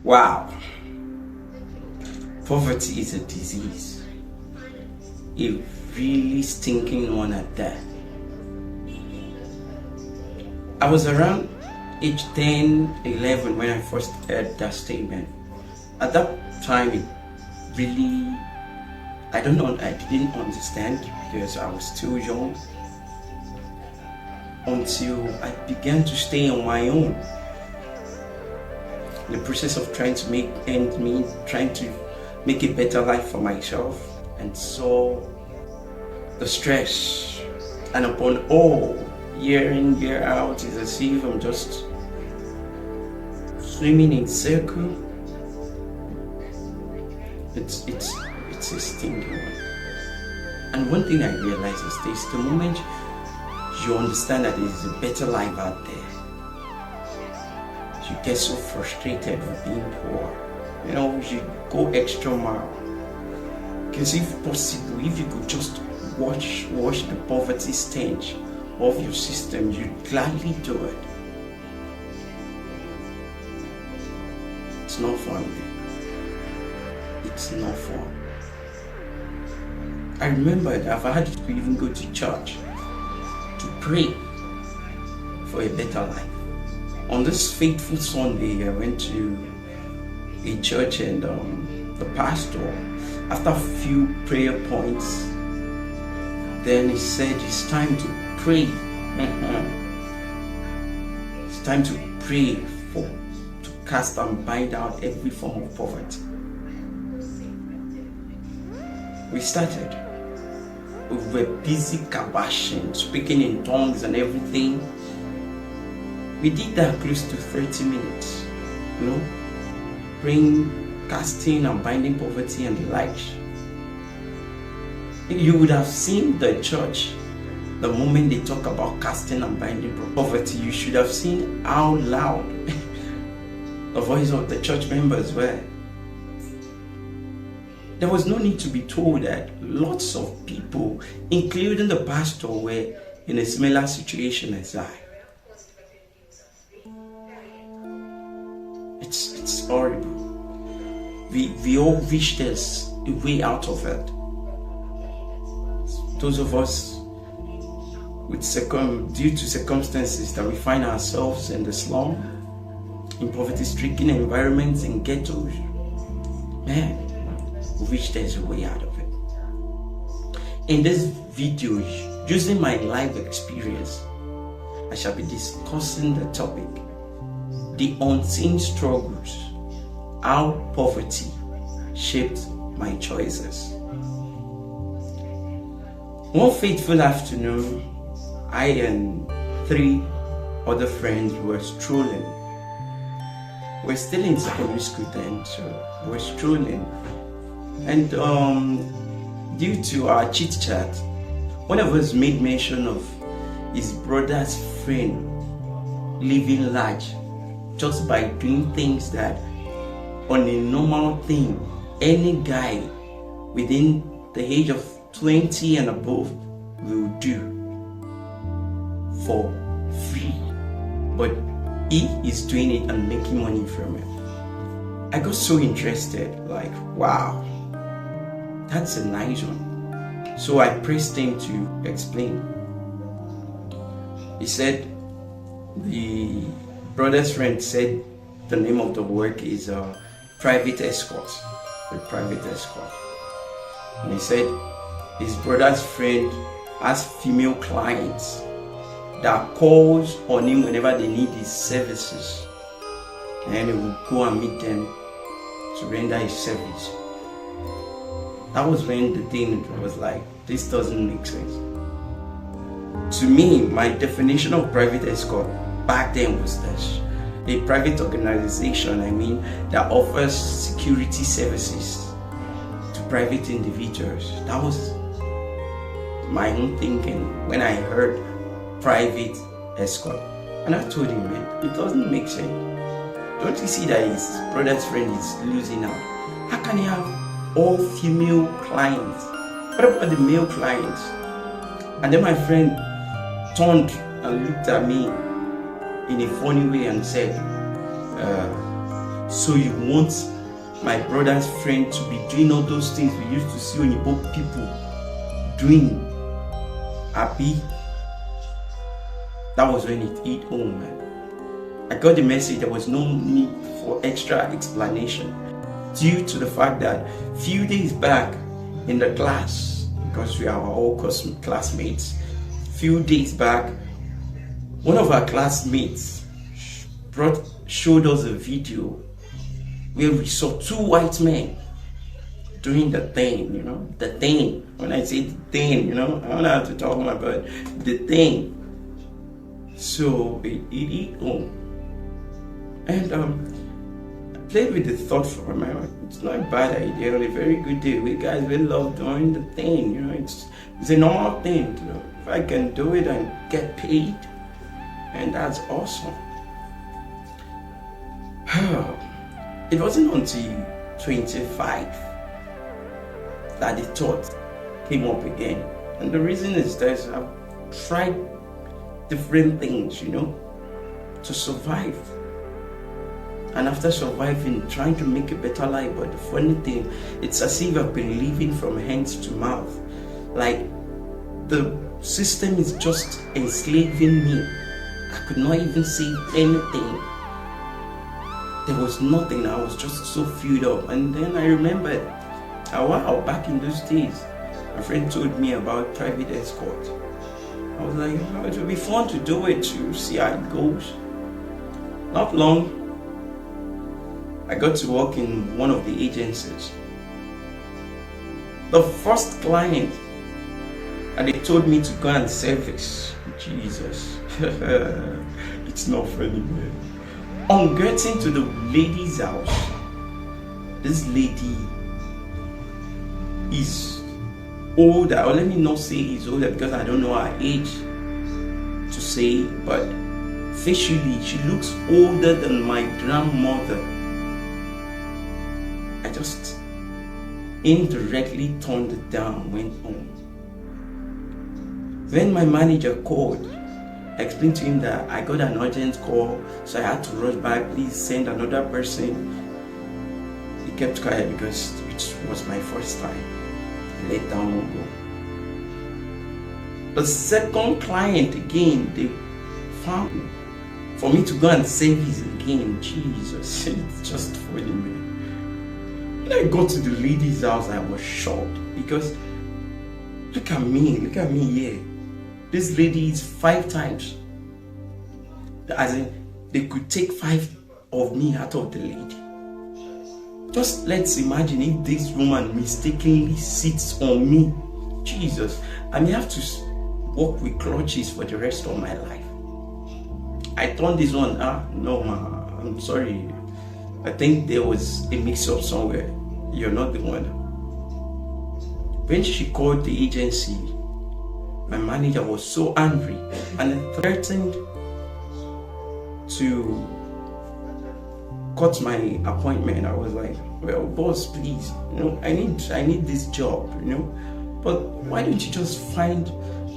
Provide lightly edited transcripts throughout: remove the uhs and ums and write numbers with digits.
Wow, poverty is a disease, a really stinking one at that. I was around age 10, 11 when I first heard that statement. At that time, it really, I didn't understand because I was still young until I began to stay on my own. In the process of trying to make ends meet, trying to make a better life for myself, and saw the stress. And upon all, year in, year out, it's as if I'm just swimming in circle. It's a stinking one. And one thing I realized is this: the moment you understand that there is a better life out there, you get so frustrated with being poor. You go extra mile. Because if possible, if you could just wash the poverty stench off your system, you'd gladly do it. It's not fun. It's not fun. I remember that I've had to even go to church to pray for a better life. On this fateful Sunday, I went to a church, and the pastor, after a few prayer points, then he said it's time to pray. It's time to pray to cast and bind out every form of poverty. We started. We were busy kabashing, speaking in tongues and everything. We did that close to 30 minutes, praying, casting and binding poverty and the likes. You would have seen the church the moment they talk about casting and binding poverty. You should have seen how loud the voice of the church members were. There was no need to be told that lots of people, including the pastor, were in a similar situation as I. It's horrible. We all wish there's a way out of it. Those of us due to circumstances that we find ourselves in the slum, in poverty-stricken environments, in ghettos, man, we wish there's a way out of it. In this video, using my life experience, I shall be discussing the topic: the unseen struggles, how poverty shaped my choices. One fateful afternoon, I and 3 other friends were strolling. We're still in secondary school then, so we're strolling. And due to our chit chat, one of us made mention of his brother's friend living large just by doing things that on a normal thing any guy within the age of 20 and above will do for free, but he is doing it and making money from it. I got so interested, like, wow, that's a nice one. So I pressed him to explain. He said the brother's friend said the name of the work is private escort, a private escort. And he said his brother's friend has female clients that calls on him whenever they need his services, and he will go and meet them to render his service. That was when the thing was like, this doesn't make sense. To me, my definition of private escort back then was this: a private organization, that offers security services to private individuals. That was my own thinking when I heard private escort. And I told him, man, it doesn't make sense. Don't you see that his brother's friend is losing out? How can he have all female clients? What about the male clients? And then my friend turned and looked at me in a funny way and said, so So you want my brother's friend to be doing all those things we used to see Oyibo people doing? Happy? That was when it hit home, man. I got the message there was no need for extra explanation due to the fact that few days back in the class, because we are all classmates, few days back, one of our classmates showed us a video where we saw two white men doing the thing, the thing. When I say the thing, I don't know how to talk about the thing. So it hit home. And I played with the thought for my mind. It's not a bad idea, on a very good day. We guys, we love doing the thing, it's a normal thing. If I can do it and get paid, and that's awesome. It wasn't until 25 that the thought came up again. And the reason is that I've tried different things, to survive. And after surviving, trying to make a better life. But the funny thing, it's as if I've been living from hands to mouth. Like the system is just enslaving me. I could not even say anything. There was nothing. I was just so filled up. And then I remembered, wow, back in those days, my friend told me about private escort. I was like, it would be fun to do it, to see how it goes. Not long, I got to work in one of the agencies. The first client, and they told me to go and service. Jesus, it's not funny, man. On getting to the lady's house, this lady is older, or let me not say is older because I don't know her age to say, but facially she looks older than my grandmother. I just indirectly turned it down, went home. When my manager called, I explained to him that I got an urgent call, so I had to rush back. Please send another person. He kept quiet because it was my first time. I let down and go. The second client again, they found me for me to go and service again. Jesus, it's just funny, man. When I got to the lady's house, I was shocked because look at me here. This lady is 5 times. As in, they could take 5 of me out of the lady. Just let's imagine if this woman mistakenly sits on me. Jesus, I may have to walk with clutches for the rest of my life. I turned this on. No, ma, I'm sorry. I think there was a mix-up somewhere. You're not the one. When she called the agency, my manager was so angry and threatened to cut my appointment. I was like, well, boss, please, I need this job, but why don't you just find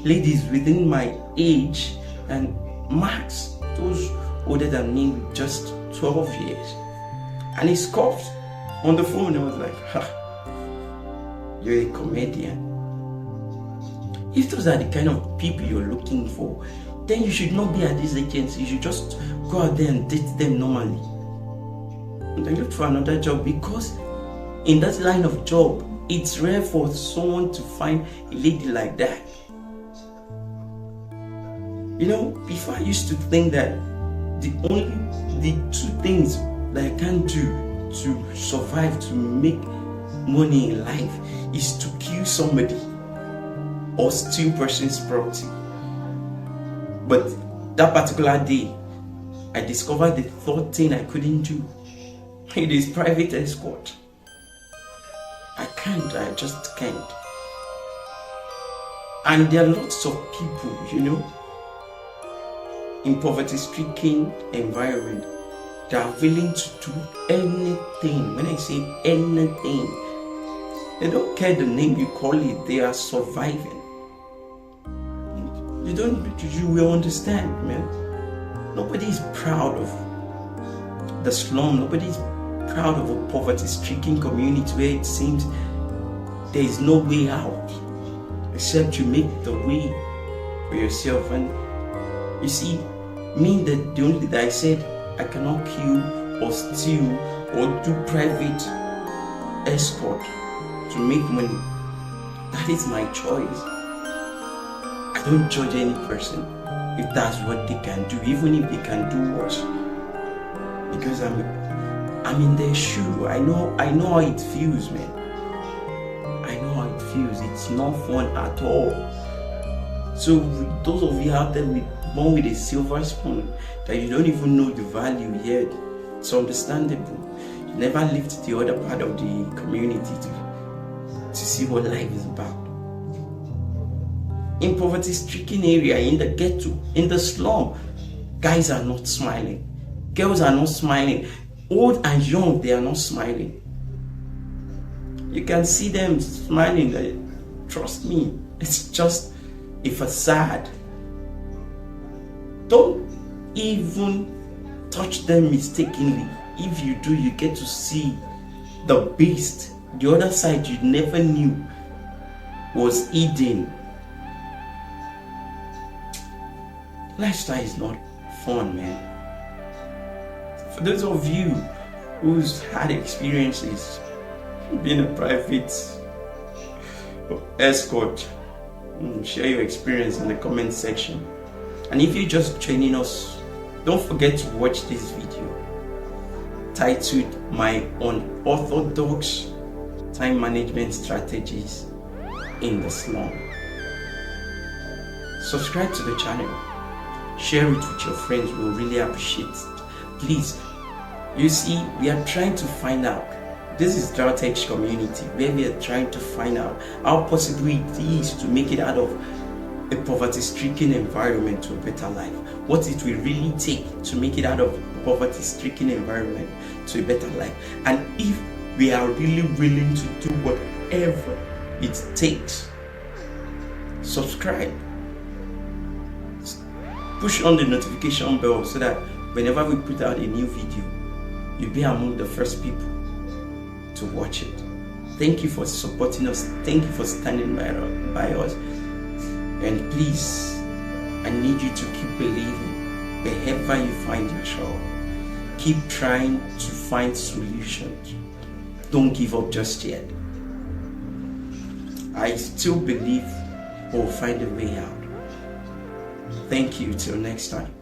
ladies within my age and max those older than me with just 12 years? And he scoffed on the phone. I was like, you're a comedian. If those are the kind of people you're looking for, then you should not be at this agency. You should just go out there and date them normally. And I looked for another job because in that line of job, it's rare for someone to find a lady like that. Before I used to think that the 2 things that I can do to survive, to make money in life, is to kill somebody or steal person's property. But that particular day, I discovered the 3rd thing I couldn't do. It is private escort. I just can't. And there are lots of people, in poverty-stricken environment that are willing to do anything. When I say anything, they don't care the name you call it, they are surviving. You will understand, man. Nobody is proud of the slum. Nobody is proud of a poverty-stricken community where it seems there is no way out except you make the way for yourself. And you see, me, the only that I said I cannot kill or steal or do private escort to make money. That is my choice. I don't judge any person if that's what they can do, even if they can do worse. Because I'm in their shoe. I know how it feels, man. I know how it feels. It's not fun at all. So those of you out there born with a silver spoon that you don't even know the value yet, it's understandable. You never lived the other part of the community to see what life is about. In poverty-stricken area, in the ghetto, in the slum, guys are not smiling. Girls are not smiling. Old and young, they are not smiling. You can see them smiling. Trust me, it's just a facade. Don't even touch them mistakenly. If you do, you get to see the beast, the other side you never knew was hidden. Lifestyle is not fun, man. For those of you who's had experiences being a private escort, share your experience in the comment section. And if you're just joining us, don't forget to watch this video titled My Unorthodox Time Management Strategies in the Slum. Subscribe to the channel, share it with your friends. We'll really appreciate it. Please, you see, we are trying to find out. This is Drought Edge community where we are trying to find out how possible it is to make it out of a poverty-stricken environment to a better life. What it will really take to make it out of a poverty-stricken environment to a better life. And if we are really willing to do whatever it takes, subscribe. Push on the notification bell so that whenever we put out a new video, you'll be among the first people to watch it. Thank you for supporting us. Thank you for standing by us. And please, I need you to keep believing wherever you find yourself. Keep trying to find solutions. Don't give up just yet. I still believe we'll find a way out. Thank you. Till next time.